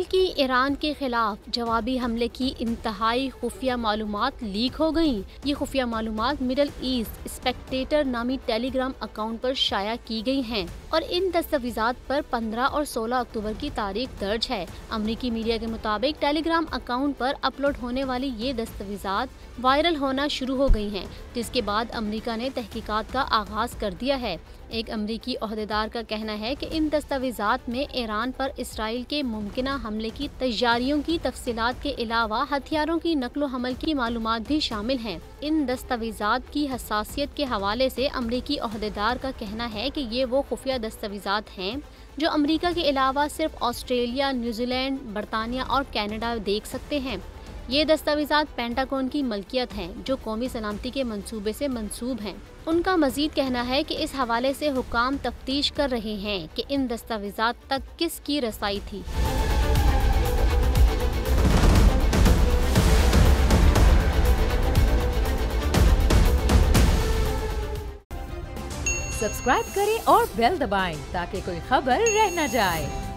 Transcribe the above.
की ईरान के खिलाफ जवाबी हमले की इंतहाई खुफिया मालूमात लीक हो गयी। ये खुफिया मालूमात मिडल ईस्ट स्पेक्टेटर नामी टेलीग्राम अकाउंट पर शाया की गई हैं और इन दस्तावेजात पर 15 और 16 अक्टूबर की तारीख दर्ज है। अमरीकी मीडिया के मुताबिक टेलीग्राम अकाउंट पर अपलोड होने वाली ये दस्तावेजात वायरल होना शुरू हो गई हैं, जिसके बाद अमरीका ने तहकीकात का आगाज कर दिया है। एक अमरीकी ओहदेदार का कहना है कि इन दस्तावेजात में ईरान पर इसराइल के मुमकिना हमले की तैयारियों की तफसीलात के अलावा हथियारों की नकलो हमल की मालूमात भी शामिल हैं। इन दस्तावेजात की हसासियत के हवाले से अमरीकी ओहदेदार का कहना है कि ये वो खुफिया दस्तावेजात हैं जो अमरीका के अलावा सिर्फ ऑस्ट्रेलिया, न्यूजीलैंड, बरतानिया और कनाडा देख सकते हैं। ये दस्तावेजात पेंटागन की मलकियत हैं, जो कौमी सलामती के मंसूबे से मंसूब हैं। उनका मजीद कहना है कि इस हवाले से हुकाम तफ्तीश कर रहे हैं कि इन दस्तावेजात तक किसकी रसाई थी। सब्सक्राइब करें और बेल दबाएं ताकि कोई खबर रह न जाए।